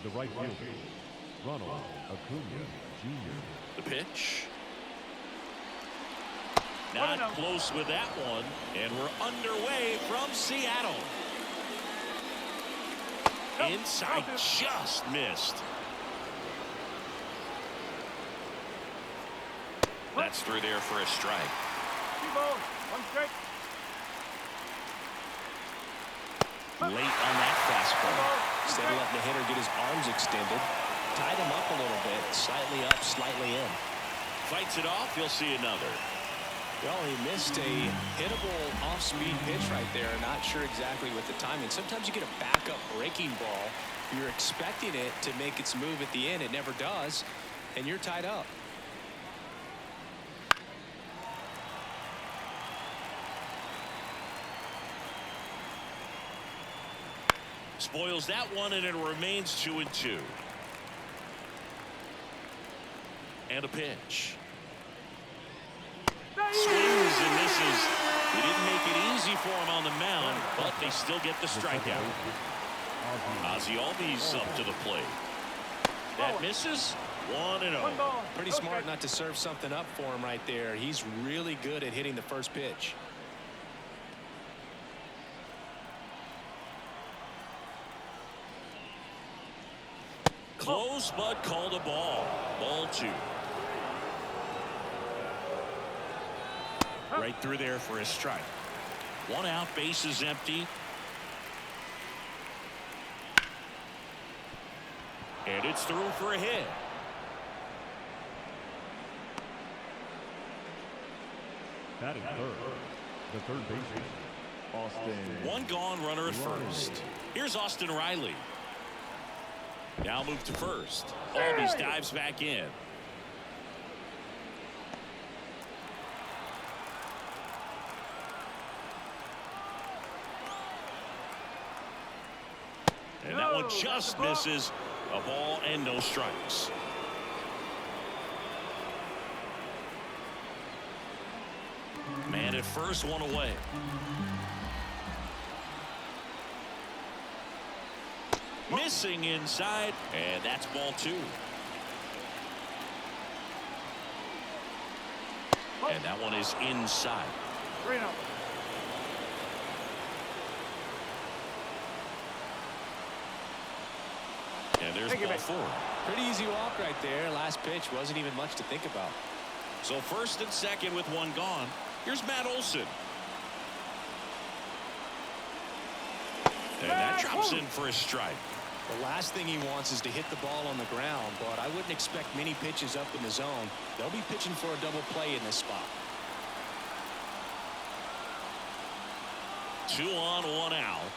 The right fielder, Ronald Acuna Jr. The pitch. Not close with that one, and we're underway from Seattle. Inside, just missed. That's through there for a strike. Late on that fastball. Instead of letting the hitter get his arms extended, tied him up a little bit, slightly up, slightly in. Fights it off, you'll see another. Well, he missed a hittable off-speed pitch right there. Not sure exactly with the timing. Sometimes you get a backup breaking ball. You're expecting it to make its move at the end. It never does, and you're tied up. Spoils that one, and it remains 2-2. And a pitch. Swings and misses. He didn't make it easy for him on the mound, but they still get the strikeout. Ozzie Albies up to the plate. That misses. 1-0. Pretty smart not to serve something up for him right there. He's really good at hitting the first pitch. Close, but called a ball. Ball 2. Right through there for a strike. 1 out, bases empty. And it's through for a hit. Batting third, the third baseman, Austin. 1 gone, runner at first. Here's Austin Riley. Now move to first. Albies dives back in. And that one just misses. A ball and no strikes. Man at first, 1 away. Missing inside, and that's ball 2. And that one is inside. 3-0. And there's ball 4. Pretty easy walk right there. Last pitch wasn't even much to think about. So first and second with 1 gone. Here's Matt Olson. And that drops in for a strike. The last thing he wants is to hit the ball on the ground, but I wouldn't expect many pitches up in the zone. They'll be pitching for a double play in this spot. 2 on, 1 out.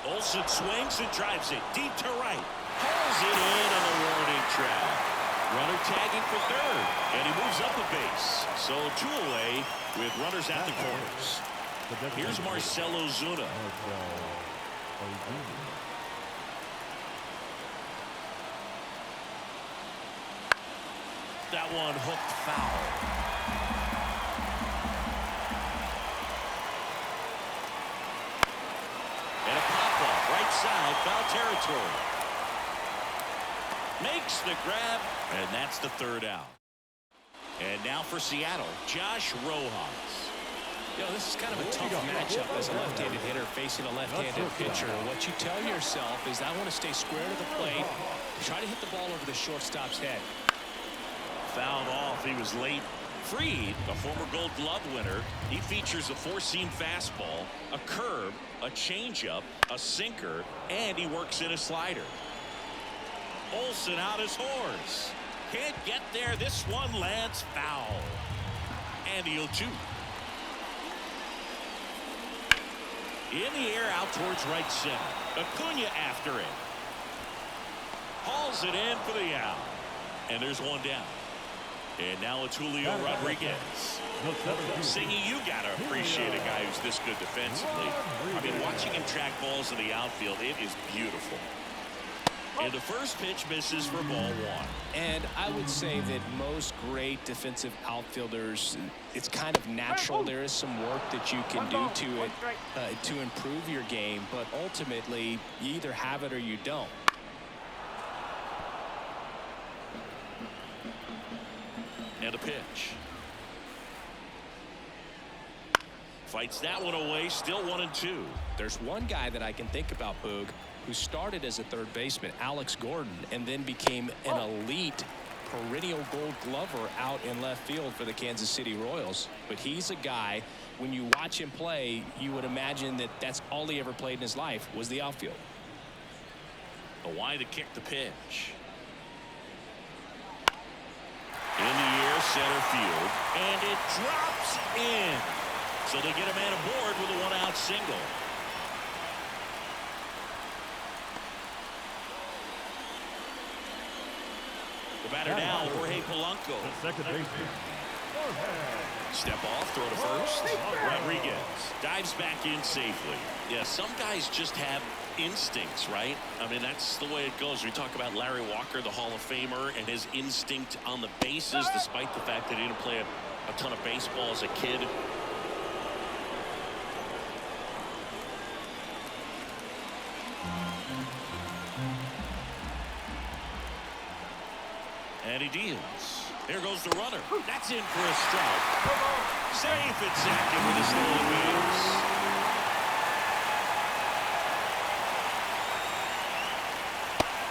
Olson swings and drives it deep to right. Pulls it in on the warning track. Runner tagging for third, and he moves up a base. So 2 away with runners at the corners. Here's Marcell Ozuna. That one hooked foul. And a pop-up right side, foul territory. Makes the grab, and that's the 3rd out. And now for Seattle, Josh Rojas. You know, this is kind of a tough matchup as a left-handed hitter facing a left-handed pitcher. What you tell yourself is, I want to stay square to the plate, try to hit the ball over the shortstop's head. Fouled off. He was late. Fried, a former Gold Glove winner, he features a 4-seam fastball, a curve, a changeup, a sinker, and he works in a slider. Olson out his horse. Can't get there. This one lands foul. And the 0-2. In the air out towards right center. Acuna after it. Hauls it in for the out. And there's 1 down. And now it's Julio Rodriguez. Singy, you got to appreciate a guy who's this good defensively. I mean, watching him track balls in the outfield, it is beautiful. And the first pitch misses for ball 1. And I would say that most great defensive outfielders, it's kind of natural. There is some work that you can do to improve your game, but ultimately you either have it or you don't. And a pitch. Fights that one away. Still 1-2. There's one guy that I can think about, Boog, who started as a third baseman, Alex Gordon, and then became an elite perennial Gold Glover out in left field for the Kansas City Royals. But he's a guy, when you watch him play, you would imagine that that's all he ever played in his life was the outfield. A wide to kick the pitch. In the air, center field, and it drops in. So they get a man aboard with a one-out single. The batter now, Jorge Polanco. Second baseman. Step off, throw to first. Rodriguez dives back in safely. Yeah, some guys just have instincts, right? I mean, that's the way it goes. We talk about Larry Walker, the Hall of Famer, and his instinct on the bases, despite the fact that he didn't play a ton of baseball as a kid. And he deals. Here goes the runner. That's in for a strike. Safe at second with a stolen base.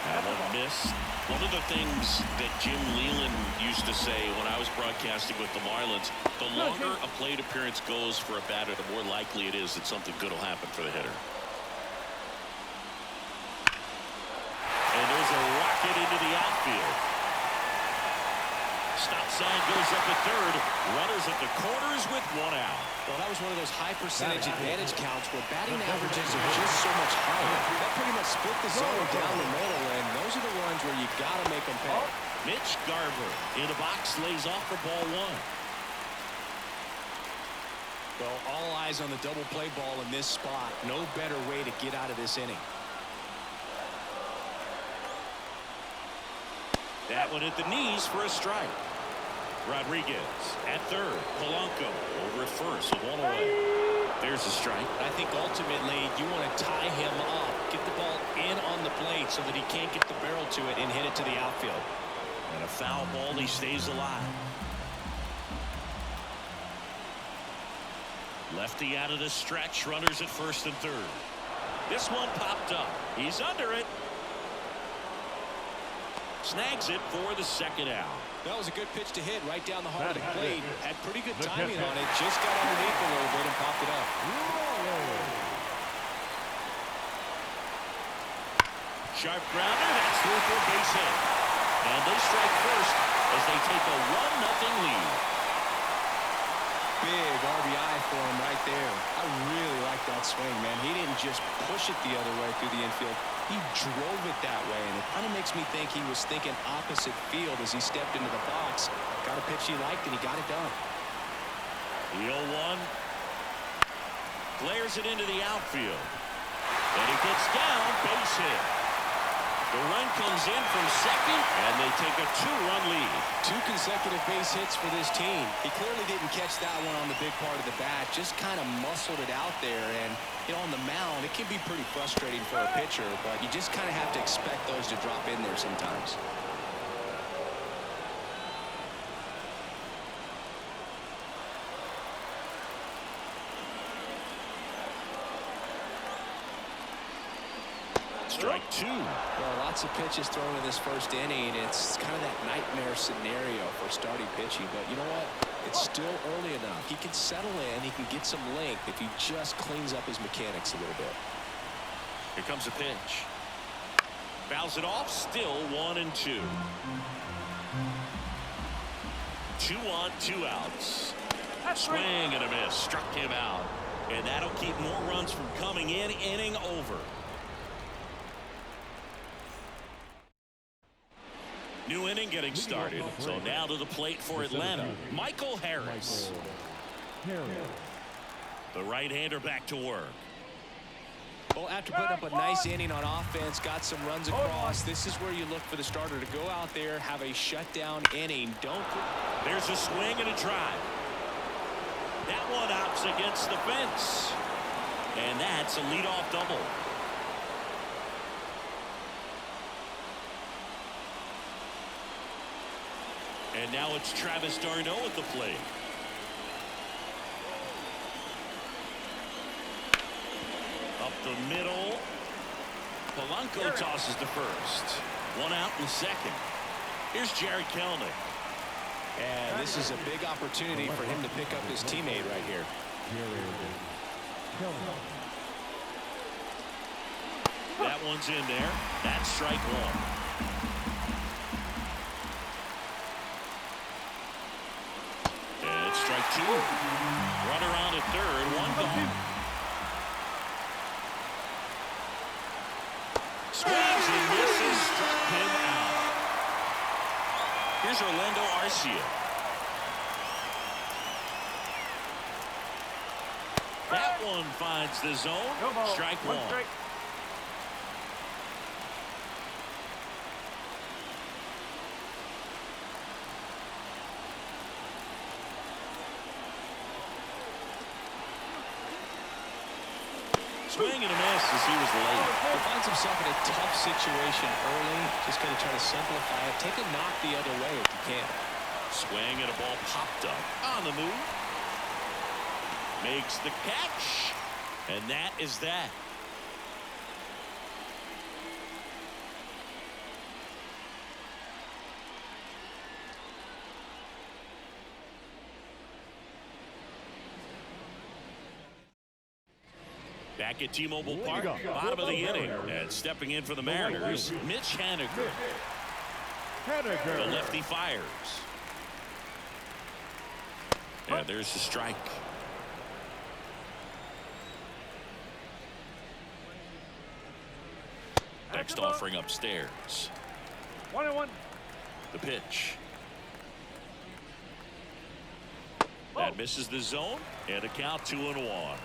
That one missed. One of the things that Jim Leland used to say when I was broadcasting with the Marlins, the longer a plate appearance goes for a batter, the more likely it is that something good will happen for the hitter. And there's a rocket into the outfield. Stop sign goes up at third. Runners at the corners with one out. Well, that was one of those high percentage advantage counts where batting averages are just so much higher. That pretty much split the zone down the middle, and those are the ones where you got to make them pay. Mitch Garver in the box, lays off for ball one. Well, all eyes on the double play ball in this spot. No better way to get out of this inning. That one at the knees for a strike. Rodriguez at third. Polanco over at first with one away. There's a strike. I think ultimately you want to tie him up, get the ball in on the plate so that he can't get the barrel to it and hit it to the outfield. And a foul ball, he stays alive. Lefty out of the stretch, runners at first and third. This one popped up. He's under it. Snags it for the second out. That was a good pitch to hit right down the heart of the plate. Had pretty good timing on it. Just got underneath a little bit and popped it up. Sharp grounder. That's through for a base hit. And they strike first as they take a 1-0 lead. Big RBI for him right there. I really like that swing, man. He didn't just push it the other way through the infield. He drove it that way, and it kind of makes me think he was thinking opposite field as he stepped into the box. Got a pitch he liked, and he got it done. The 0-1. Glares it into the outfield. And he gets down, base hit. The run comes in from second, and they take a 2-run lead. 2 consecutive base hits for this team. He clearly didn't catch that one on the big part of the bat. Just kind of muscled it out there. And, you know, on the mound, it can be pretty frustrating for a pitcher, but you just kind of have to expect those to drop in there sometimes. Strike 2. Well, lots of pitches thrown in this first inning. It's kind of that nightmare scenario for starting pitching. But you know what? It's still early enough. He can settle in. He can get some length if he just cleans up his mechanics a little bit. Here comes a pitch. Fouls it off. Still 1-2. 2 on, 2 outs. Swing and a miss. Struck him out. And that'll keep more runs from coming in. Inning over. New inning getting started. So now to the plate for Atlanta, Michael Harris. The right-hander back to work. Well, after putting up a nice inning on offense, got some runs across, this is where you look for the starter to go out there, have a shutdown inning. There's a swing and a drive. That one outs against the fence. And that's a leadoff double. And now it's Travis d'Arnaud at the plate. Up the middle. Polanco tosses to first. One out in second. Here's Jared Kelenic. And this is a big opportunity for him to pick up his teammate right here. That one's in there. That's strike one. And it's strike two. Runner on at third. One gone. Swings and misses. Struck him out. Here's Orlando Arcia. That one finds the zone. Strike one. Swing and a miss as he was late. He finds himself in a tough situation early. Just going to try to simplify it. Take a knock the other way if you can. Swing and a ball popped up. On the move. Makes the catch. And that is that. Back at T-Mobile Park, bottom of the inning. And stepping in for the Mariners, Mitch Haniger. The lefty fires. And there's the strike. Next offering upstairs. 1-1. The pitch. That misses the zone. And a count 2-1.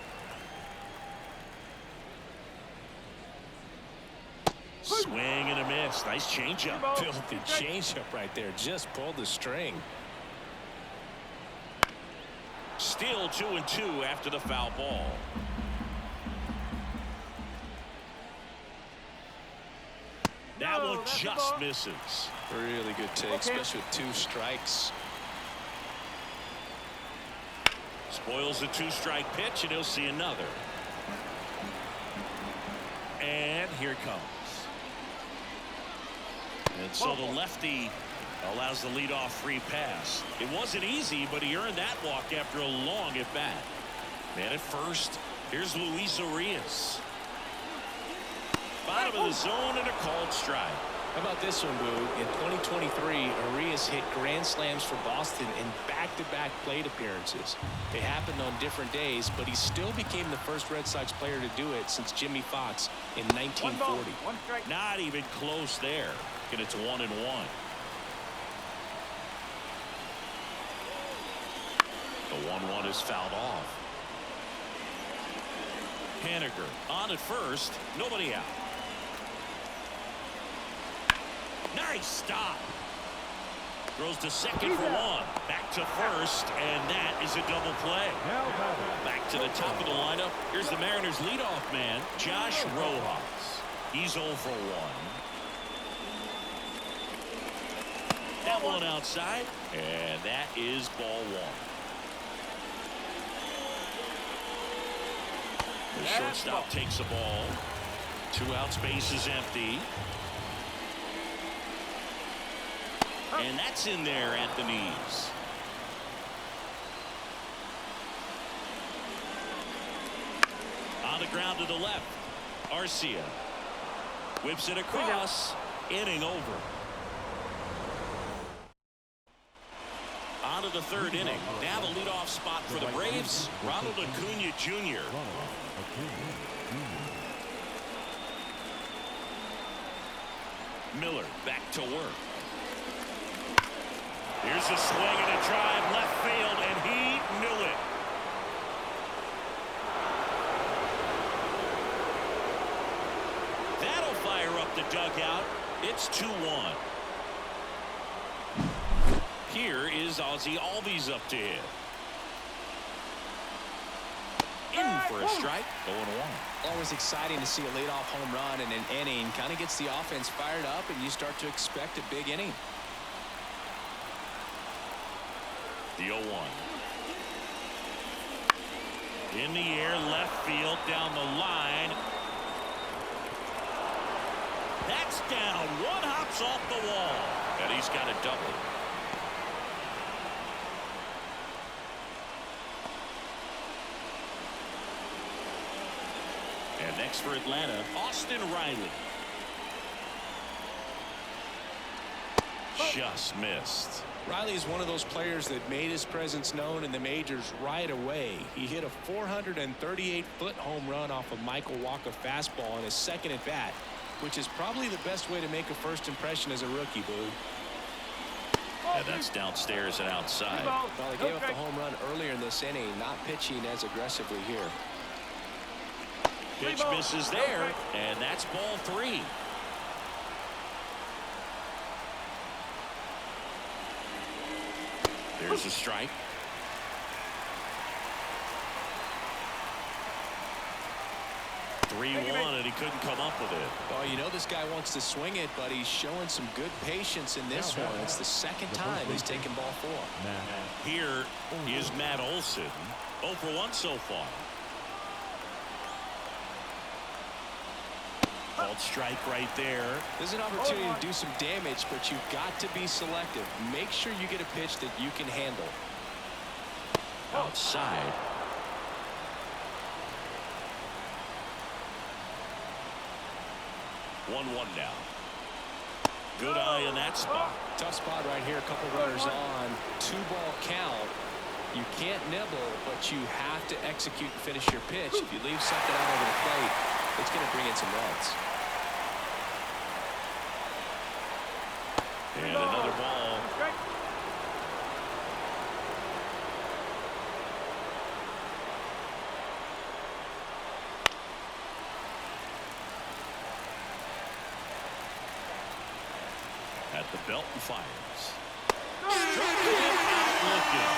Swing and a miss. Nice changeup. Filthy changeup right there. Just pulled the string. Still 2-2 after the foul ball. That one just misses. Really good take, especially with two strikes. Spoils the two-strike pitch, and he'll see another. And here it comes. And so the lefty allows the leadoff free pass. It wasn't easy, but he earned that walk after a long at-bat. Man at first, here's Luis Urias. Bottom of the zone and a called strike. How about this one, Boo? In 2023, Urias hit grand slams for Boston in back-to-back plate appearances. They happened on different days, but he still became the first Red Sox player to do it since Jimmy Fox in 1940. Not even close there. And it's 1-1. The 1-1 is fouled off. Haniger on at first. Nobody out. Nice stop. Throws to second for one. Back to first, and that is a double play. Back to the top of the lineup. Here's the Mariners leadoff man, Josh Rojas. He's 0 for 1. That one outside, and that is ball one. The shortstop takes the ball. 2 outs, base is empty. And that's in there at the knees. On the ground to the left. Arcia whips it across. Inning over. On to the third inning. Now the leadoff spot for the Braves, Ronald Acuna Jr. Miller back to work. Here's a swing and a drive left field, and he knew it. That'll fire up the dugout. It's 2-1. Here is Ozzie Albies up to hit. In for a strike, 0-1. Always exciting to see a leadoff home run in an inning. Kind of gets the offense fired up, and you start to expect a big inning. The 0-1. In the air, left field, down the line. That's down. One hops off the wall. And he's got a double. And next for Atlanta, Austin Riley. Just missed. Riley is one of those players that made his presence known in the majors right away. He hit a 438-foot home run off a Michael Walker fastball on his second at bat, which is probably the best way to make a first impression as a rookie, Boo. And that's downstairs and outside. Well, he gave up the home run earlier in this inning, not pitching as aggressively here. Pitch misses there, and that's ball 3. There's a strike. 3-1, and he couldn't come up with it. Well, you know this guy wants to swing it, but he's showing some good patience in this one. It's the second time he's taken ball 4. Here is Matt Olson. 0 for 1 so far. Called strike right there. There's an opportunity to do some damage, but you've got to be selective. Make sure you get a pitch that you can handle. Outside. One now. Good eye in that spot. Tough spot right here. A couple runners on. 2-ball count. You can't nibble, but you have to execute and finish your pitch. If you leave something out over the plate, it's going to bring in some runs. And another ball. At the belt and fires. Struck him out looking.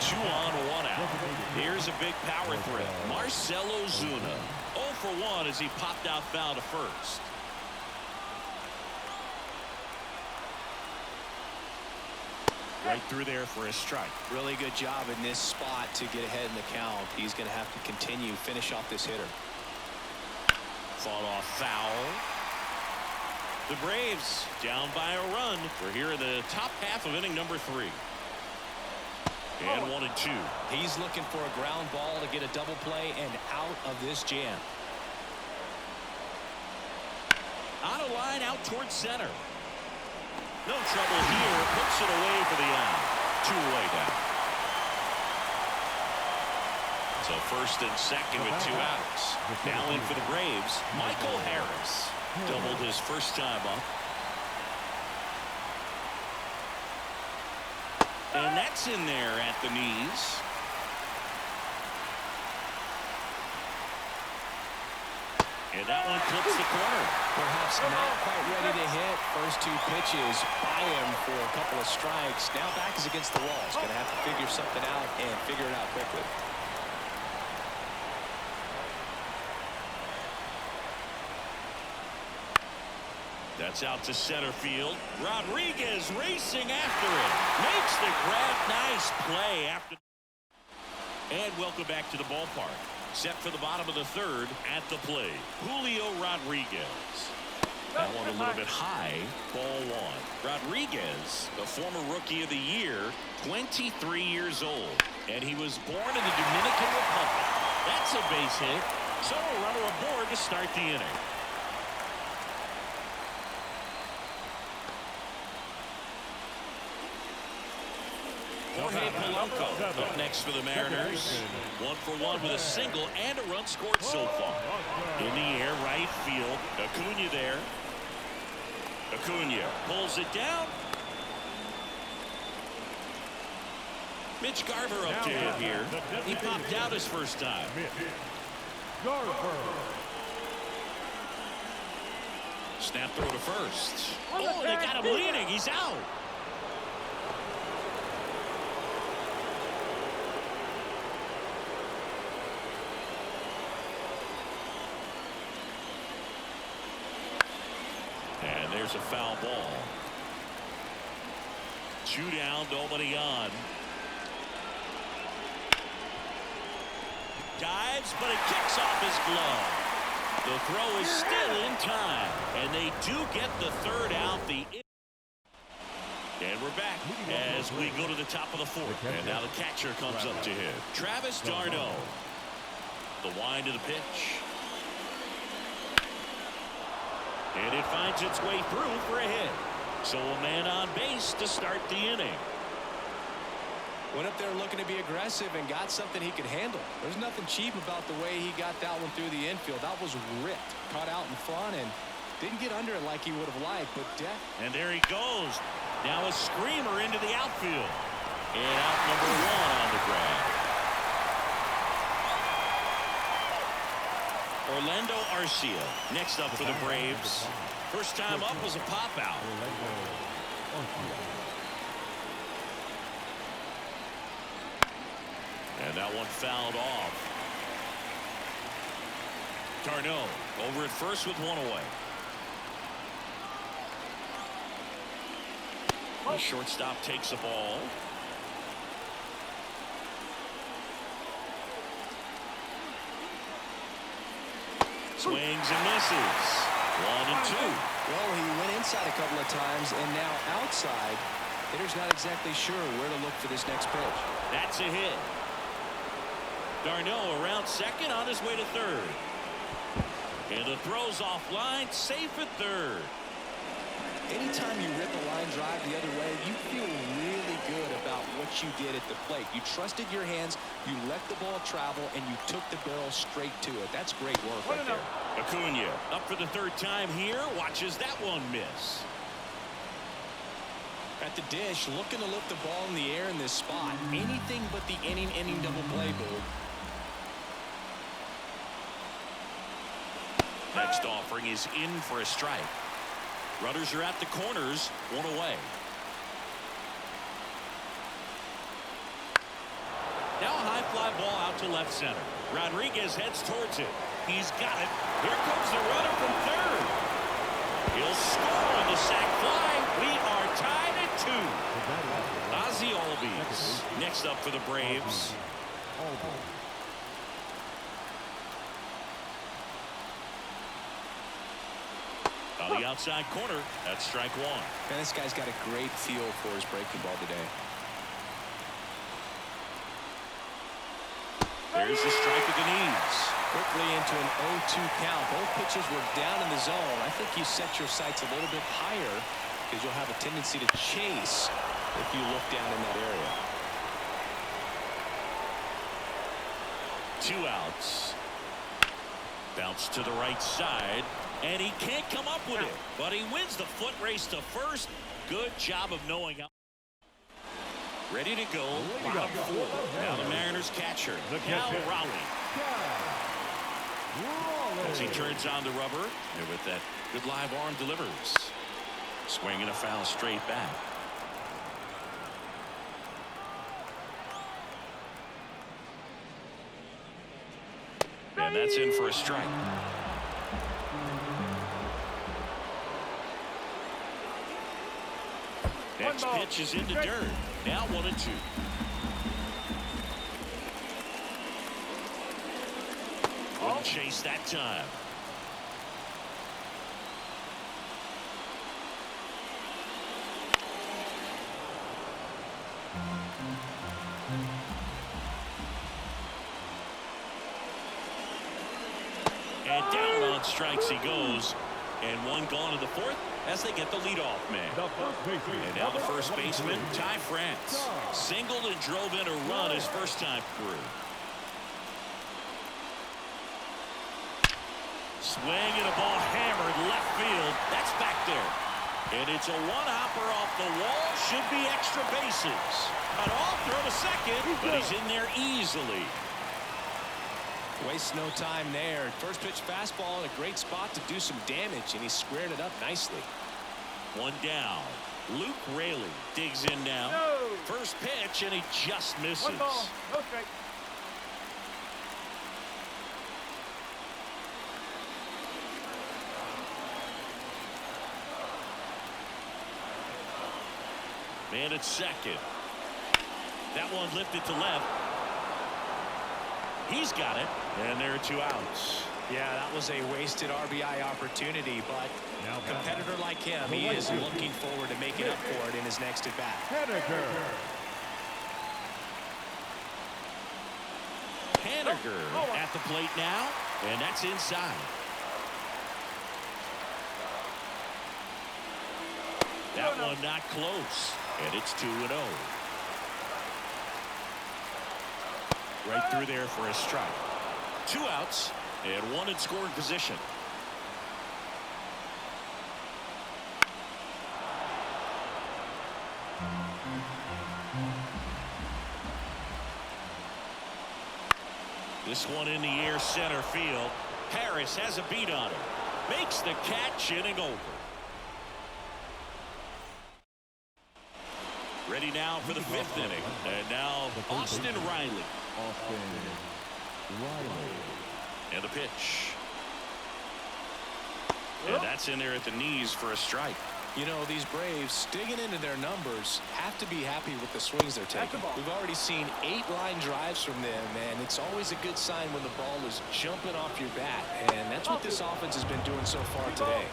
2 on, 1 out. Here's a big power threat. Marcell Ozuna. 0 for 1 as he popped out foul to first. Right through there for a strike. Really good job in this spot to get ahead in the count. He's going to have to continue, finish off this hitter. Fought off foul. The Braves down by a run. We're here in the top half of inning number 3. And 1 and 2. He's looking for a ground ball to get a double play and out of this jam. On a line out towards center. No trouble here. Puts it away for the out. 2 away down. So first and second with 2 outs. Now in for the Braves, Michael Harris. Doubled his first time up. And that's in there at the knees. And that one clips the corner. Perhaps not quite ready to hit. First 2 pitches by him for a couple of strikes. Now back is against the wall. He's going to have to figure something out and figure it out quickly. That's out to center field. Rodriguez racing after it. Makes the grab. Nice play after. And welcome back to the ballpark. Set for the bottom of the 3rd at the plate. Julio Rodriguez. That one a little bit high. Ball 1. Rodriguez, the former Rookie of the Year, 23 years old. And he was born in the Dominican Republic. That's a base hit. So a runner aboard to start the inning. Jorge Polanco up next for the Mariners. 1 for 1 with a single and a run scored so far. In the air, right field. Acuna there. Acuna pulls it down. Mitch Garver up to hit here. He popped out his first time. Snap throw to first. Oh, they got him leaning. He's out. And there's a foul ball. 2 down, nobody on. Dives, but it kicks off his glove. The throw is still in time, and they do get the 3rd out. And we're back as we go to the top of the 4th. And now the catcher comes up to hit. Travis d'Arnaud. The wind to the pitch. And it finds its way through for a hit. So a man on base to start the inning. Went up there looking to be aggressive and got something he could handle. There's nothing cheap about the way he got that one through the infield. That was ripped. Caught out in front and didn't get under it like he would have liked. But and there he goes. Now a screamer into the outfield. And out number 1 on the grab. Orlando Arcia next up for the Braves. First time up was a pop out. And that one fouled off. d'Arnaud over at first with 1 away. The shortstop takes the ball. Swings and misses. 1 and 2. Well, he went inside a couple of times, and now outside. Hitter's not exactly sure where to look for this next pitch. That's a hit. d'Arnaud around second, on his way to third. And the throw's offline, safe at third. Anytime you rip a line drive the other way, you feel really good about what you did at the plate. You trusted your hands, you let the ball travel, and you took the barrel straight to it. That's great work right there. Acuna up for the 3rd time here, watches that one miss. At the dish, looking to lift the ball in the air in this spot. Anything but the inning double play, Boo. Next offering is in for a strike. Runners are at the corners, 1 away. Now a high fly ball out to left center. Rodriguez heads towards it. He's got it. Here comes the runner from third. He'll score on the sac fly. We are tied at 2. Ozzie Albies next up for the Braves. On the outside corner, that's strike 1. Man, this guy's got a great feel for his breaking ball today. There's the strike at the knees. Quickly into an 0-2 count. Both pitches were down in the zone. I think you set your sights a little bit higher because you'll have a tendency to chase if you look down in that area. 2 outs. Bounce to the right side. And he can't come up with it. But he wins the foot race to first. Good job of knowing how. Ready to go. Bottom 4. Now the Mariners catcher, Cal Raleigh. As he turns on the rubber. And with that good live arm delivers. Swing and a foul straight back. And that's in for a strike. Next pitch is into dirt. Now 1 and 2. Wouldn't chase that time. And down on strikes he goes. And 1 gone in the 4th as they get the leadoff man. And now the first baseman, Ty France. Singled and drove in a run his first time through. Swing and a ball hammered left field. That's back there. And it's a 1-hopper off the wall. Should be extra bases. Cut off, throw to second, but he's in there easily. Wastes no time there. First pitch fastball in a great spot to do some damage, and he squared it up nicely. 1 down. Luke Raley digs in now. First pitch, and he just misses. 1 ball, no strike. And it's second. That one lifted to left. He's got it. And there are 2 outs. Yeah, that was a wasted RBI opportunity, but Now a competitor like him, he is looking forward to making up for it in his next at-bat. Haniger at the plate now, and that's inside. That one not close, and it's 2-0. Right through there for a strike. 2 outs and 1 in scoring position. This one in the air, center field. Harris has a beat on it. Makes the catch, inning over. Ready now for the 5th inning. And now Austin Riley. And the pitch. And that's in there at the knees for a strike. You know, these Braves, digging into their numbers, have to be happy with the swings they're taking. We've already seen 8 line drives from them, and it's always a good sign when the ball is jumping off your bat. And that's what this offense has been doing so far today.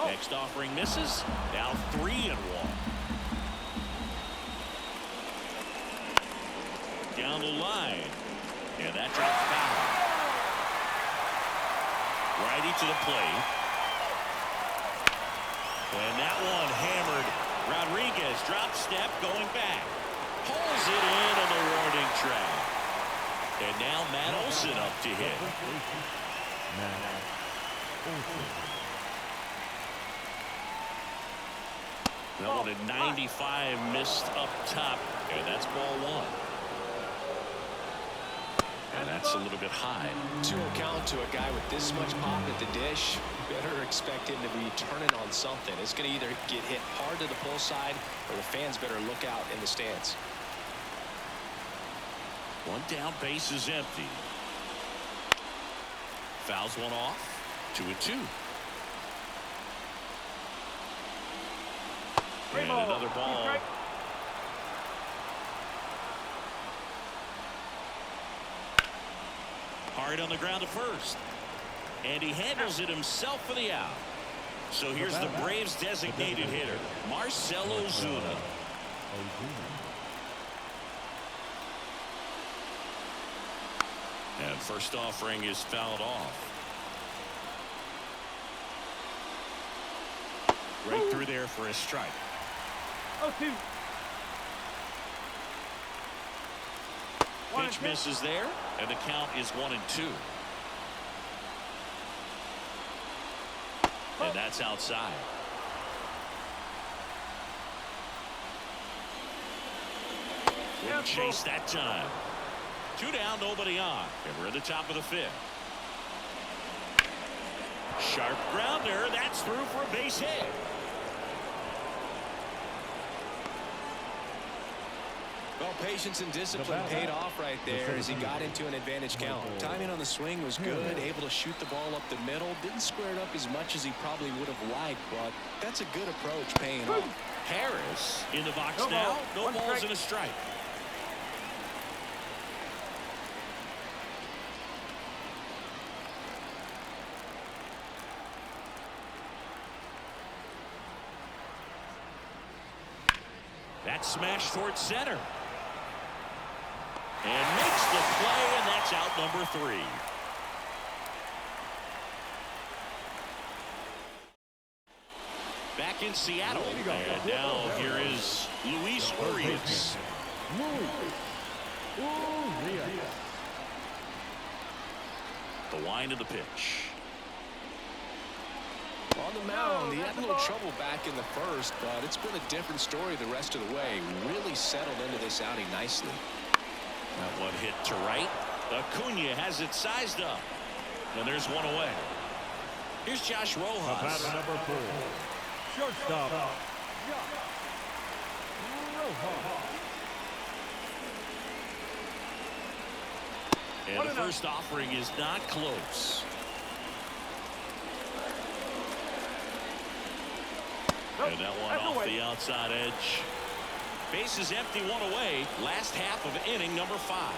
Next offering misses. Now 3-1. Down the line. And that drops foul. Righty to the plate. And that one hammered. Rodriguez drop step going back. Pulls it in on the warning track. And now Matt Olson up to hit. That one at 95 missed up top. And that's ball 1. And that's a little bit high. 2-0 count to a guy with this much pop at the dish. Better expect him to be turning on something. It's going to either get hit hard to the pull side, or the fans better look out in the stands. 1 down, base is empty. Fouls one off. 2-2. And another ball. Hard on the ground to first. And he handles it himself for the out. So here's the Braves designated hitter, Marcell Ozuna. And first offering is fouled off. Right through there for a strike. 0-2. Pitch misses there, and the count is 1-2. And that's outside. Wouldn't chase that time. 2 down, nobody on. And we're at the top of the 5th. Sharp grounder. That's through for a base hit. Well, patience and discipline paid off right there as he got into an advantage count. Timing on the swing was good, able to shoot the ball up the middle. Didn't square it up as much as he probably would have liked, but that's a good approach paying off. Harris in the box now. No balls and a strike. That smash towards center. And makes the play, and that's out number 3. Back in Seattle. And now here is Luis Urias. The wind of the pitch. On the mound, he had a little trouble back in the first, but it's been a different story the rest of the way. Really settled into this outing nicely. That one hit to right. Acuna has it sized up. And there's one away. Here's Josh Rojas. Batter number 4. Shortstop. And the first offering is not close. And that one off the outside edge. Bases empty, one away. Last half of inning number 5.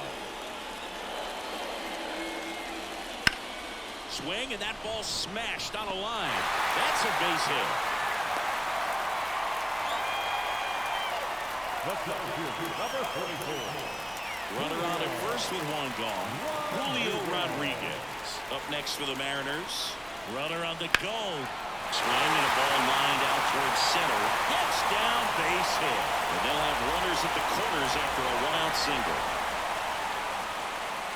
Swing, and that ball smashed on a line. That's a base hit. Number 44. Runner on at first with one gone. Julio Rodriguez up next for the Mariners. Runner on the go. Swing and a ball lined out towards center. Gets down, base hit. And they'll have runners at the corners after a one-out single.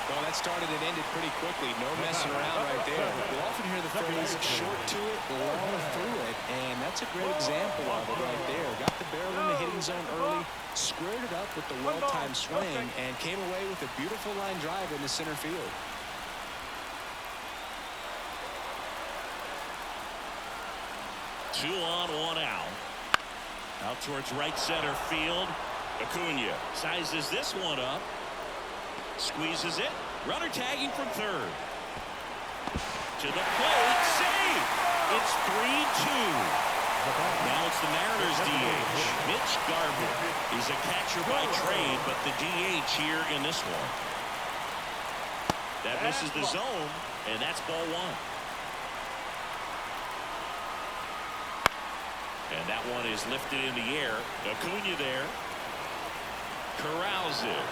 Well, that started and ended pretty quickly. No messing around right there. We'll often hear the phrase short to it, long through it, and that's a great example of it right there. Got the barrel in the hitting zone early, squared it up with the well-timed swing, and came away with a beautiful line drive into center field. Two on, one out. Out towards right center field. Acuna sizes this one up. Squeezes it. Runner tagging from third. To the plate. Save. It's 3-2. Now it's the Mariners DH. Mitch Garver. He's a catcher by trade, but the DH here in this one. That misses the zone, and that's ball 1. And that one is lifted in the air. Acuna there. Corrals it.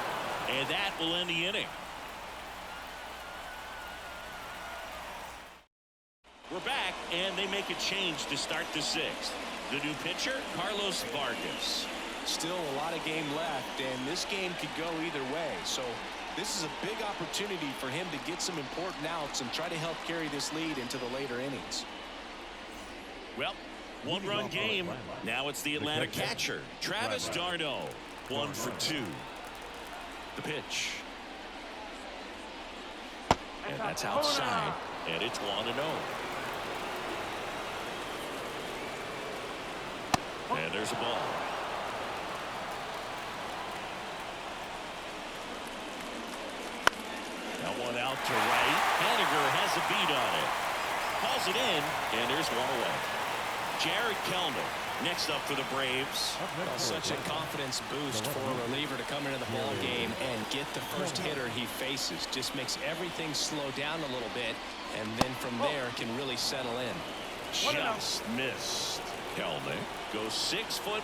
And that will end the inning. We're back, and they make a change to start the 6th. The new pitcher, Carlos Vargas. Still a lot of game left, and this game could go either way. So this is a big opportunity for him to get some important outs and try to help carry this lead into the later innings. Well, one-run game. Now it's the Atlanta catcher, Travis d'Arnaud. 1 for 2. The pitch. And that's outside. And it's 1-0. And there's a ball. That one out to right. Haniger has a beat on it. Calls it in, and there's one away. Jared Kellner next up for the Braves. Well, such a confidence boost for a reliever to come into the ball game and get the first hitter he faces. Just makes everything slow down a little bit, and then from there can really settle in. Just missed. Kellner goes 6'1",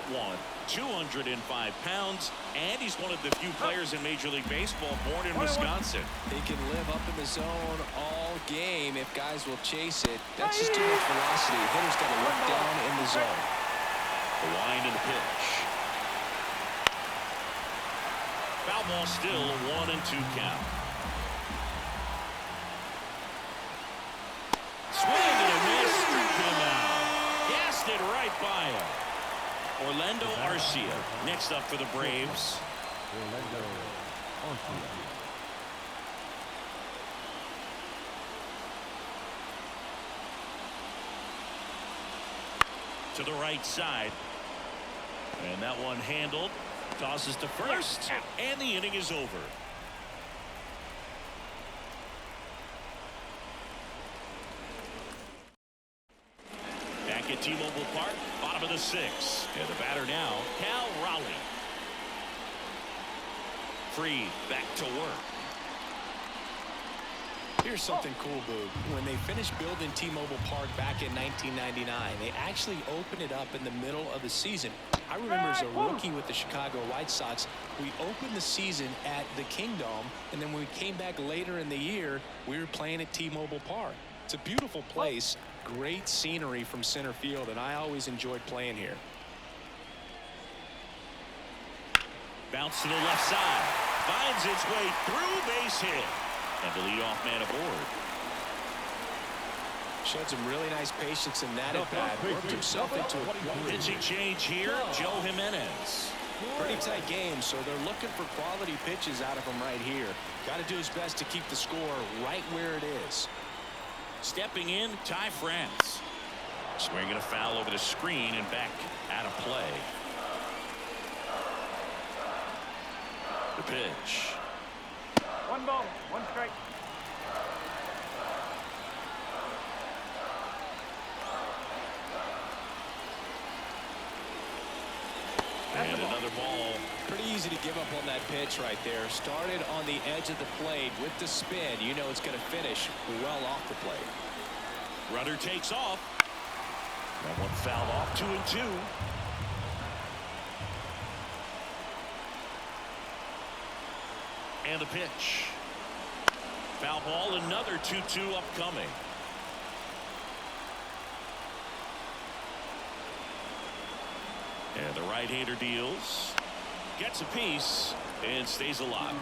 205 pounds, and he's one of the few players in Major League Baseball born in Wisconsin. He can live up in the zone all game if guys will chase it. That's just too much velocity. Hitter's got to look down in the zone. The wind and the pitch. Foul ball still, 1-2 count. Swing and a miss. Streak him out. Gassed it right by him. Orlando Arcia next up for the Braves. To the right side. And that one handled. Tosses to first. And the inning is over. Back at T-Mobile Park, bottom of the 6th. And the batter now, Cal Raleigh. Free, back to work. Here's something cool, Boog. When they finished building T-Mobile Park back in 1999, they actually opened it up in the middle of the season. I remember as a rookie with the Chicago White Sox, we opened the season at the Kingdome, and then when we came back later in the year, we were playing at T-Mobile Park. It's a beautiful place, great scenery from center field, and I always enjoyed playing here. Bounce to the left side. Finds its way through, base hit. And the leadoff man aboard. Showed some really nice patience in that at bat. Worked himself into a pitching change here, Joe Jimenez. Pretty tight game, so they're looking for quality pitches out of him right here. Got to do his best to keep the score right where it is. Stepping in, Ty France. Swinging a foul over the screen and back out of play. The pitch. 1 ball, 1 strike. And another ball. Pretty easy to give up on that pitch right there. Started on the edge of the plate with the spin. You know it's going to finish well off the plate. Runner takes off. That one fouled off. 2-2. And a pitch. Foul ball. Another 2-2 upcoming. And the right-hander deals. Gets a piece and stays alive.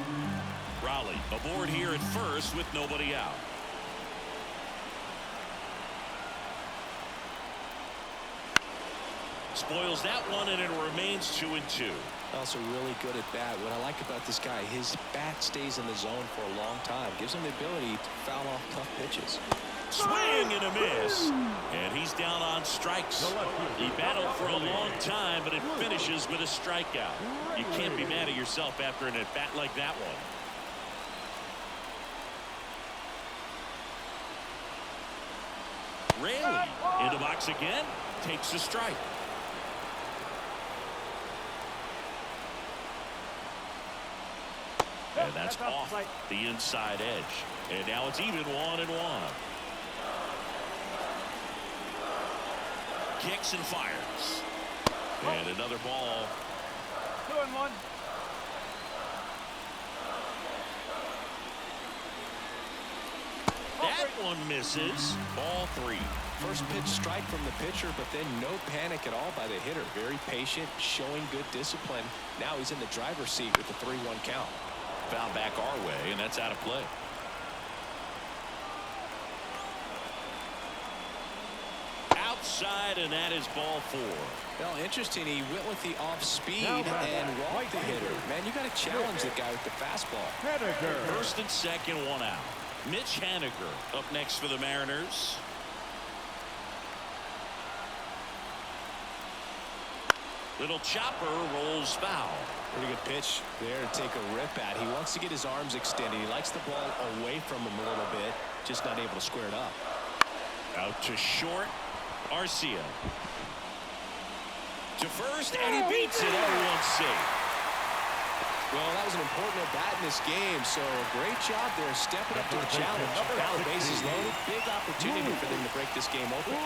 Raleigh aboard here at first with nobody out. Spoils that one, and it remains 2-2. Also really good at bat. What I like about this guy, his bat stays in the zone for a long time. Gives him the ability to foul off tough pitches. Swing and a miss. And he's down on strikes. He battled for a long time, but it finishes with a strikeout. You can't be mad at yourself after an at-bat like that one. Raley in the box again. Takes a strike. And that's off the inside edge. And now it's even 1-1. Kicks and fires. And another ball. 2-1. That one misses. Ball 3. First pitch strike from the pitcher, but then no panic at all by the hitter. Very patient, showing good discipline. Now he's in the driver's seat with the 3-1 count. Foul back our way, and that's out of play. Outside, and that is ball 4. Well, interesting. He went with the off speed and walked the hitter. Man, you got to challenge the guy with the fastball. First and second, 1 out. Mitch Haniger up next for the Mariners. Little chopper rolls foul. Pretty good pitch there to take a rip at. He wants to get his arms extended. He likes the ball away from him a little bit, just not able to square it up. Out to short. Arcia. To first, and he beats it. Everyone's safe. Well, that was an important at-bat in this game, so great job there stepping up to the challenge. Now the bases loaded. Big opportunity for them to break this game open.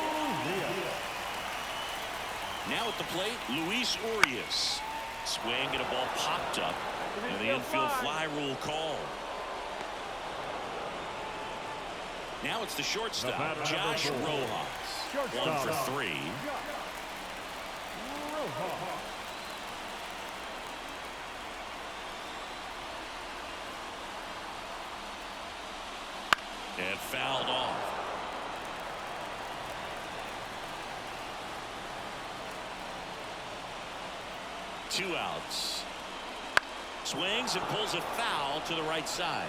Now at the plate, Luis Urias. Swing and a ball popped up, and the infield fly rule call. Now it's the shortstop, Josh Rojas. 1 for 3. And fouled off. Two outs. Swings and pulls a foul to the right side.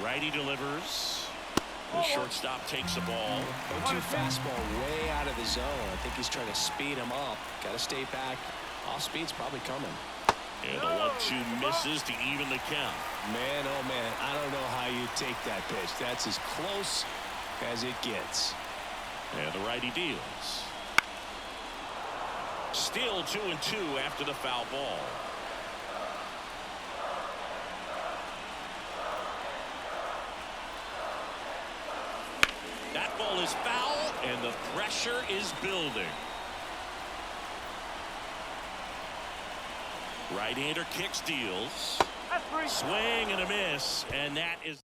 Righty delivers. The shortstop takes the ball. 0-2 fastball way out of the zone. I think he's trying to speed him up. Got to stay back. Off speed's probably coming. And the 1-2 misses to even the count. Man, oh man, I don't know how you take that pitch. That's as close as it gets. And the righty deals. Still 2-2 after the foul ball. That ball is foul, and the pressure is building. Right-hander kicks, deals. Swing and a miss, and that is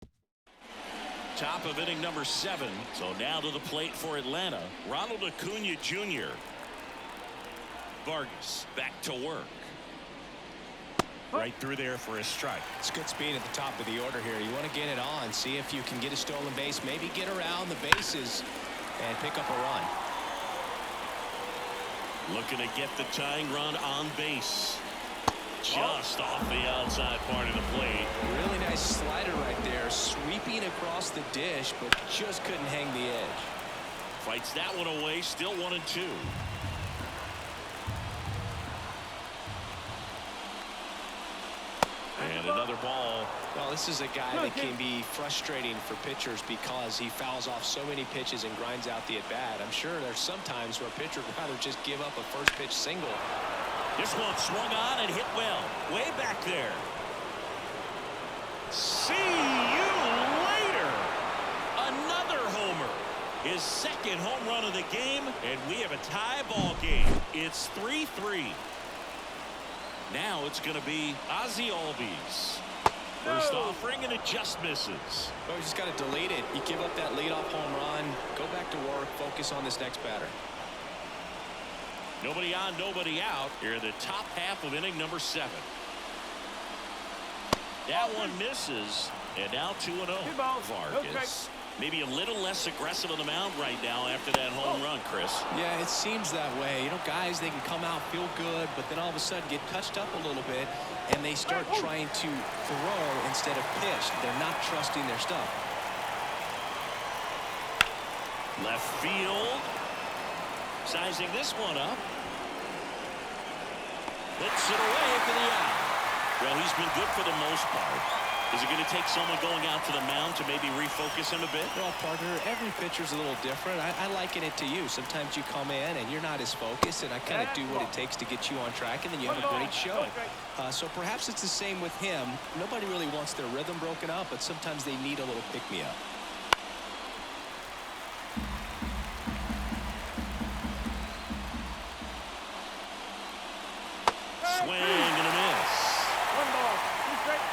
top of inning number 7. So now to the plate for Atlanta, Ronald Acuna Jr. Vargas back to work. Right through there for a strike. It's good speed at the top of the order here. You want to get it on, see if you can get a stolen base, maybe get around the bases and pick up a run. Looking to get the tying run on base. Just off the outside part of the plate. Really nice slider right there, sweeping across the dish, but just couldn't hang the edge. Fights that one away, still 1-2. And another ball. Well, this is a guy that can be frustrating for pitchers because he fouls off so many pitches and grinds out the at-bat. I'm sure there's some times where a pitcher would rather just give up a first pitch single. This one swung on and hit well. Way back there. See you later. Another homer. His second home run of the game, and we have a tie ball game. It's 3-3. Now it's going to be Ozzie Albies. First offering, and it just misses. Well, you just got to delete it. You give up that leadoff home run, go back to work, focus on this next batter. Nobody on, nobody out. Here in the top half of inning number 7. That one misses, and now 2-0. Vargas. Maybe a little less aggressive on the mound right now after that home run, Chris. Yeah, it seems that way. You know, guys, they can come out, feel good, but then all of a sudden get touched up a little bit, and they start trying to throw instead of pitch. They're not trusting their stuff. Left field. Sizing this one up. Puts it away for the out. Well, he's been good for the most part. Is it going to take someone going out to the mound to maybe refocus him a bit? Well, partner, every pitcher's a little different. I liken it to you. Sometimes you come in and you're not as focused, and I kind of do what it takes to get you on track, and then you have a great show. So perhaps it's the same with him. Nobody really wants their rhythm broken up, but sometimes they need a little pick-me-up. Swing and a miss. 1 ball, 2 strikes.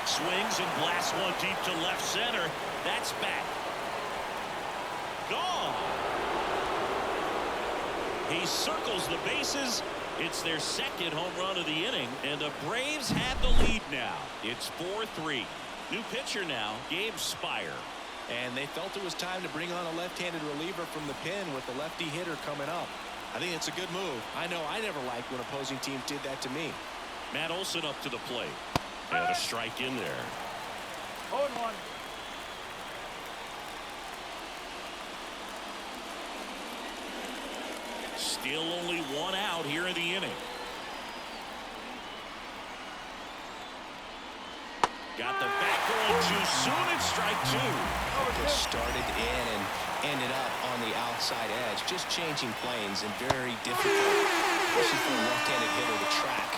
Swings and blasts one deep to left center. That's back. Gone. He circles the bases. It's their second home run of the inning, and the Braves have the lead now. It's 4-3. New pitcher now, Gabe Spire. And they felt it was time to bring on a left-handed reliever from the pen with the lefty hitter coming up. I think it's a good move. I know I never liked when opposing teams did that to me. Matt Olson up to the plate. And a strike in there. 0-1. Still only one out here in the inning. Got the back going too soon. It's strike 2. Just started in and ended up on the outside edge. Just changing planes and very difficult. This is for a left-handed hitter to track.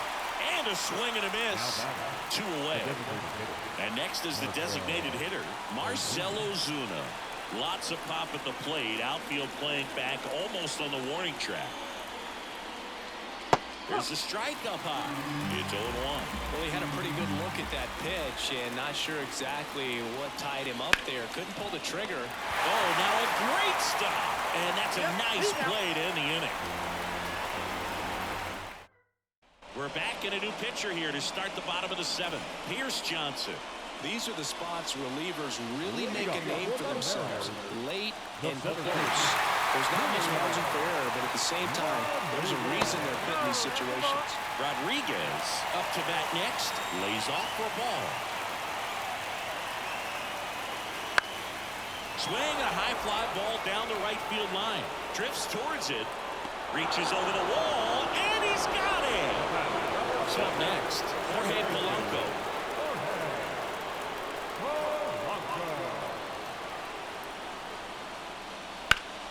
And a swing and a miss. 2 away. And next is the designated hitter, Marcell Ozuna. Lots of pop at the plate. Outfield playing back almost on the warning track. There's a strike up high. It's 0-1. Well, he had a pretty good look at that pitch and not sure exactly what tied him up there. Couldn't pull the trigger. Oh, now a great stop. And that's a nice play to end the inning. We're back in a new pitcher here to start the bottom of the 7th. Pierce Johnson. These are the spots relievers really make a name for themselves. Late and close. There's not much margin for error, but at the same time, there's a reason they're put in these situations. Rodriguez up to bat next. Lays off for a ball. Swing, a high fly ball down the right field line. Drifts towards it. Reaches over the wall, and he's got it. So up next, Jorge Polanco.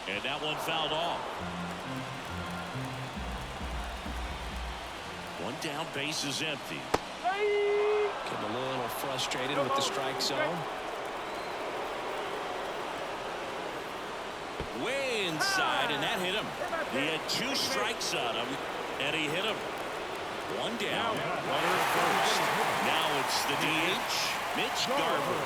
And that one fouled off. One down, base is empty. Getting a little frustrated with the strike zone. Way inside, and that hit him. He had 2 strikes on him, and he hit him. One down, runner at first. Now it's the DH, Mitch Garver.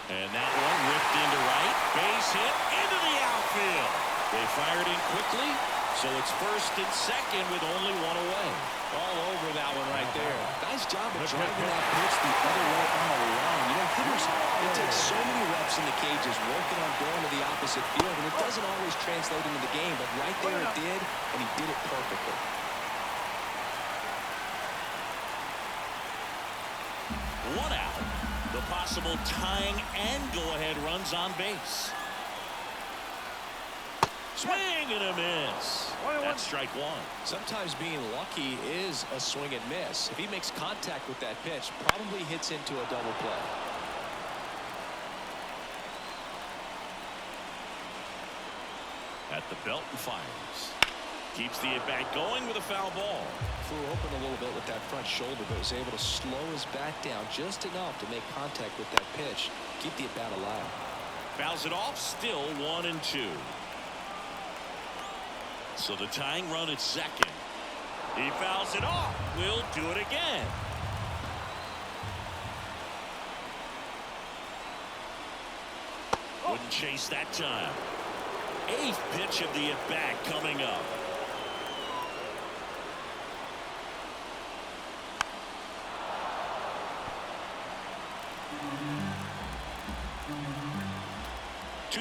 And that one ripped into right. Base hit into the outfield. They fired in quickly, so it's first and second with only 1 away. All over that one right there. Nice job of driving that pitch the other way on the line. You know, hitters, it takes so many reps in the cages working on going to the opposite field, and it doesn't always translate into the game, but right there it did, and he did it perfectly. One out. The possible tying and go-ahead runs on base. Swing and a miss. That's strike one. Sometimes being lucky is a swing and miss. If he makes contact with that pitch, probably hits into a double play. At the belt and fires. Keeps the at-bat going with a foul ball. Flew open a little bit with that front shoulder, but was able to slow his bat down just enough to make contact with that pitch. Keep the at-bat alive. Fouls it off, still 1-2. So the tying run at second. He fouls it off. We'll do it again. Wouldn't chase that time. 8th pitch of the at-bat coming up.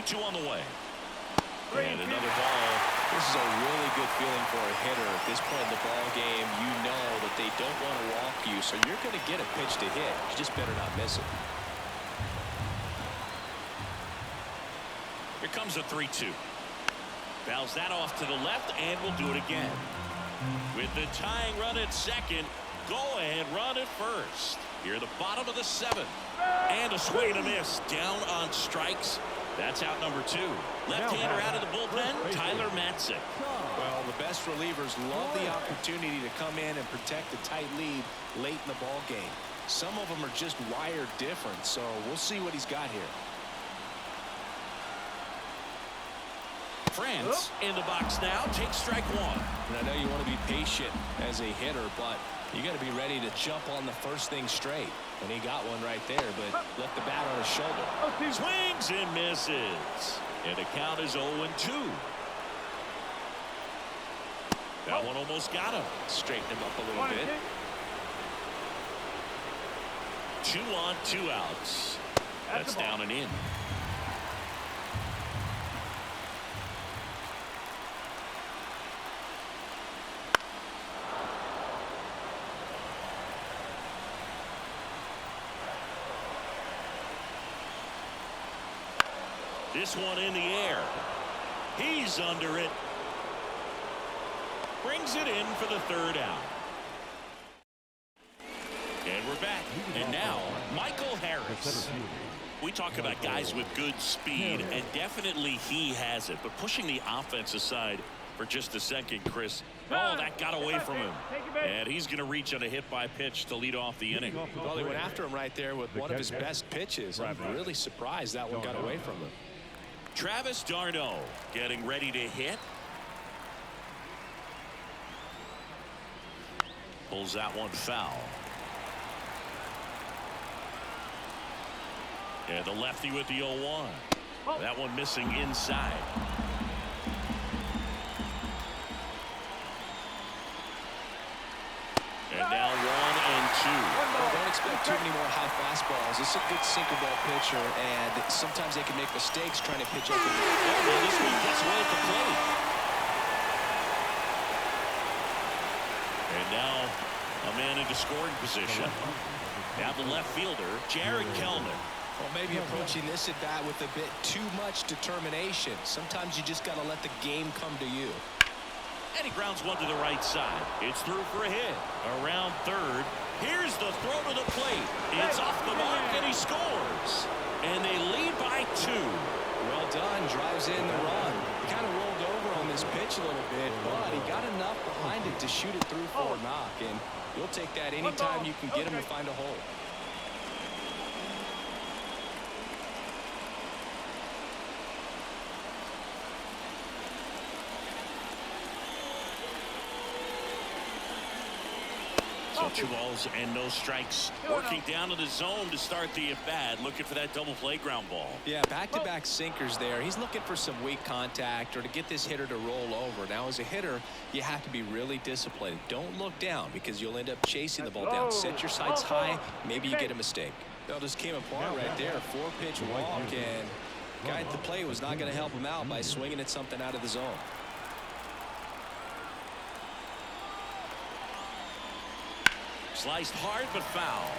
Two on the way. And another ball. This is a really good feeling for a hitter at this point in the ball game. You know that they don't want to walk you, so you're going to get a pitch to hit. You just better not miss it. Here comes a 3-2. Fouls that off to the left, and we'll do it again. With the tying run at second, go ahead run at first. Here at the bottom of the 7th. And a swing and a miss. Down on strikes. That's out number 2. Left-hander out of the bullpen, Tyler Matzik. Well, the best relievers love the opportunity to come in and protect a tight lead late in the ball game. Some of them are just wired different, so we'll see what he's got here. France in the box now, takes strike one. And I know you want to be patient as a hitter, but you got to be ready to jump on the first thing straight. And he got one right there, but left the bat on his shoulder. Swings and misses. And the count is 0-2. That one almost got him. Straighten him up a little bit. 2 on, 2 outs. That's down and in. This one in the air. He's under it. Brings it in for the 3rd out. And we're back. And now, Michael Harris. We talk about guys with good speed, and definitely he has it. But pushing the offense aside for just a second, Chris. Oh, that got away from him. And he's going to reach on a hit-by pitch to lead off the inning. Well, they went after him right there with one of his best pitches. I'm really surprised that one got away from him. Travis d'Arnaud getting ready to hit. Pulls that one foul. And the lefty with the 0-1. That one missing inside. And now 1-2. Well, don't expect too many more high fastballs. This is a good sinker ball pitcher, and sometimes they can make mistakes trying to pitch up. Well, this one gets away at the plate. And now a man into scoring position. Now the left fielder, Jared Kellner. Well, maybe approaching this at bat with a bit too much determination. Sometimes you just got to let the game come to you. And he grounds one to the right side. It's through for a hit. Around 3rd. Here's the throw to the plate. It's off the mark, and he scores. And they lead by 2. Well done. Drives in the run. He kind of rolled over on this pitch a little bit, but he got enough behind it to shoot it through for a knock. And you'll take that anytime you can get him to find a hole. So 2 balls and no strikes. Working down to the zone to start the at-bat. Looking for that double play ground ball. Yeah, back-to-back sinkers there. He's looking for some weak contact or to get this hitter to roll over. Now, as a hitter, you have to be really disciplined. Don't look down because you'll end up chasing the ball down. Set your sights high. Maybe you get a mistake. That just came apart right there. 4-pitch walk, and guy at the plate was not going to help him out by swinging at something out of the zone. Sliced hard, but foul.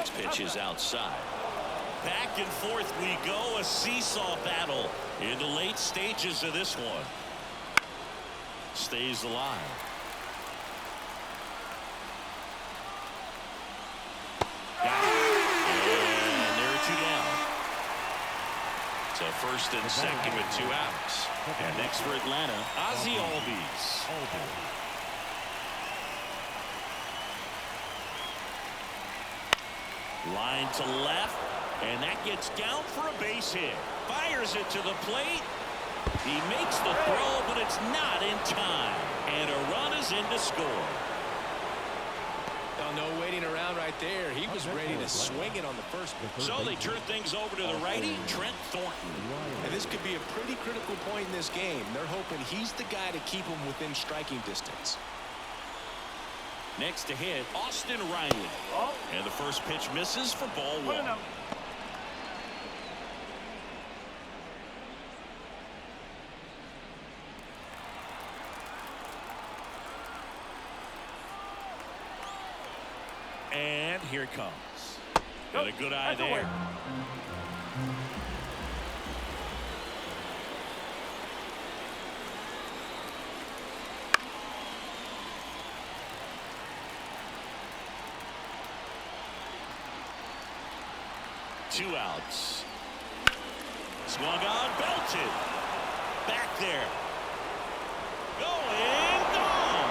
Next pitch is outside. Back and forth we go, a seesaw battle in the late stages of this one. Stays alive. And there are two down. So first and second with 2 outs. And next for Atlanta, Ozzie Albies. Line to left, and that gets down for a base hit. Fires it to the plate. He makes the throw, but it's not in time. And a run is in to score. Oh, no waiting around right there. He was ready to swing it on the first. So they turn things over to the righty, Trent Thornton. And this could be a pretty critical point in this game. They're hoping he's the guy to keep them within striking distance. Next to hit, Austin Riley. And the first pitch misses for ball 1. And here it comes. Got a good eye there. Two outs. Swung on, belted. Back there. Going, gone.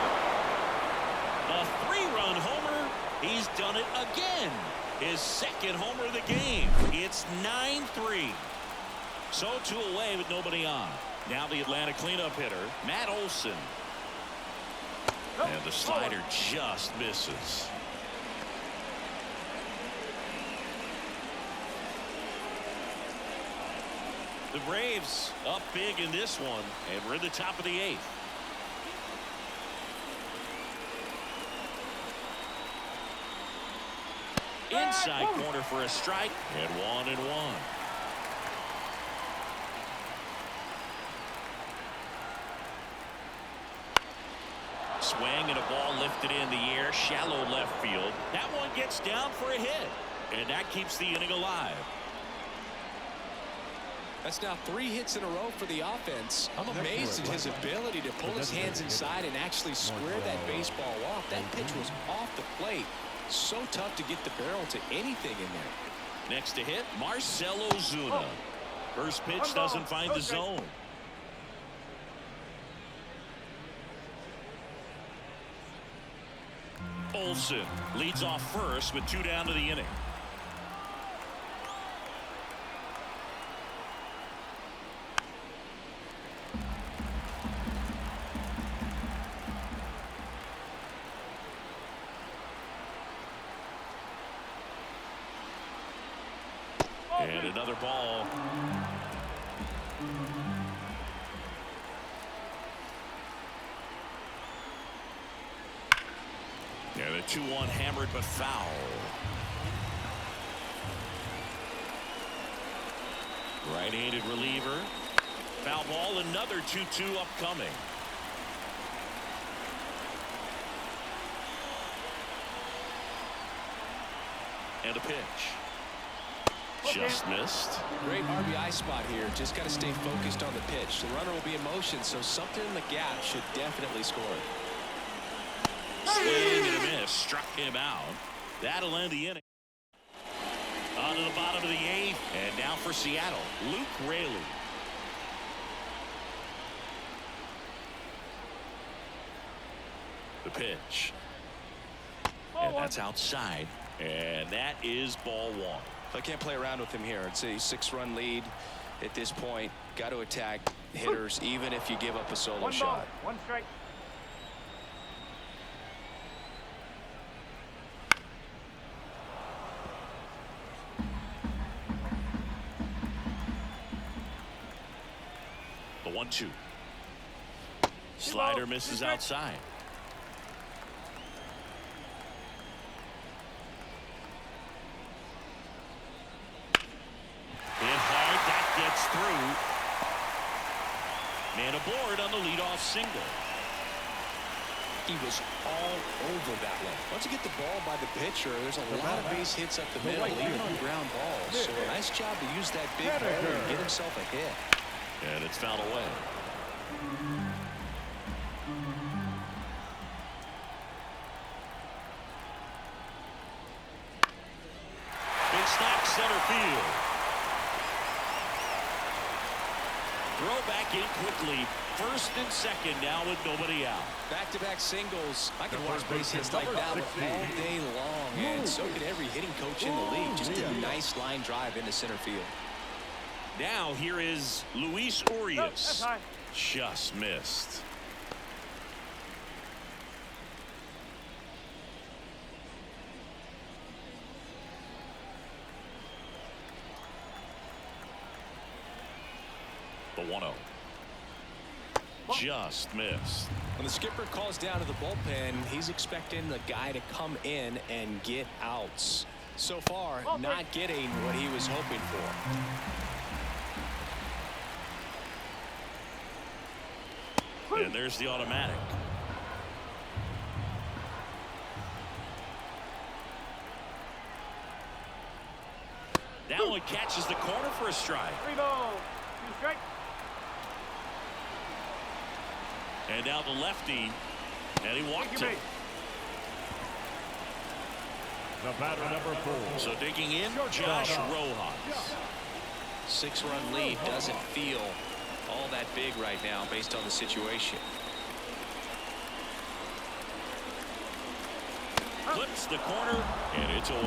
A 3-run homer. He's done it again. His second homer of the game. It's 9-3. So 2 away with nobody on. Now the Atlanta cleanup hitter, Matt Olson. And the slider just misses. The Braves up big in this one, and we're in the top of the 8th. Inside corner for a strike, and 1-1. Swing and a ball lifted in the air, shallow left field. That one gets down for a hit, and that keeps the inning alive. That's now 3 hits in a row for the offense. I'm amazed at his ability to pull his hands inside and actually square that baseball off. That pitch was off the plate. So tough to get the barrel to anything in there. Next to hit, Marcell Ozuna. First pitch doesn't find the zone. Olson leads off first with 2 down to the inning. And another ball. And a 2-1 hammered but foul. Right-handed reliever. Foul ball, another 2-2 upcoming. And a pitch. Just missed. Great RBI spot here. Just got to stay focused on the pitch. The runner will be in motion, so something in the gap should definitely score. Swing and a miss. Struck him out. That'll end the inning. On to the bottom of the 8th. And now for Seattle, Luke Raley. The pitch. And that's outside. And that is ball 1. I can't play around with him here. It's a 6-run lead at this point. Got to attack hitters even if you give up a solo shot. 1 strike. The 1-2. Slider misses outside. Through. Man aboard on the leadoff single. He was all over that one. Once you get the ball by the pitcher, there's a lot of base hits up the middle, even ground balls. So a nice job to use that big ball and get himself a hit. And it's fouled away. Big snap center field. Throw back in quickly. First and second now with nobody out. Back-to-back singles. I could watch base hits like that all day long, and so could every hitting coach in the league. Just a nice line drive into center field. Now here is Luis Urias. Just missed. The 1-0. Just missed. When the skipper calls down to the bullpen, he's expecting the guy to come in and get outs. So far, not getting what he was hoping for. And there's the automatic. That one catches the corner for a strike. 3 balls, 2 strikes. And now the lefty, and he walked him. The batter, number 4. So digging in, Josh Rojas. 6-run lead doesn't feel all that big right now based on the situation. Clips the corner, and it's 0-1.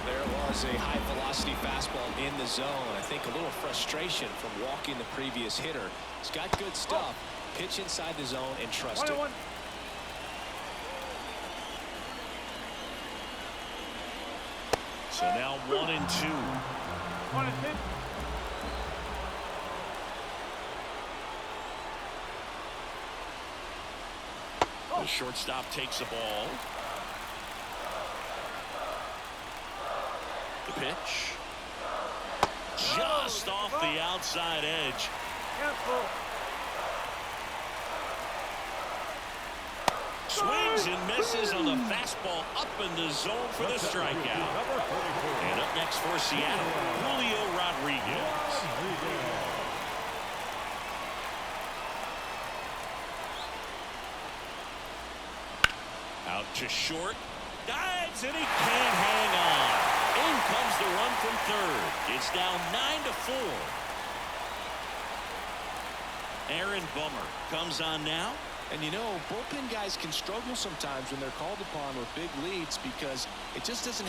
There was a high-velocity fastball in the zone. I think a little frustration from walking the previous hitter. He's got good stuff. Pitch inside the zone and trust it. So now 1 and 2. 1 and 2. The shortstop takes the ball. The pitch. Just off the outside edge. Swings and misses on the fastball up in the zone for the strikeout. And up next for Seattle, Julio Rodriguez. Out to short. Dives and he can't hang on. In comes the run from third. It's now 9-4. Aaron Bummer comes on now. And you know, bullpen guys can struggle sometimes when they're called upon with big leads because it just doesn't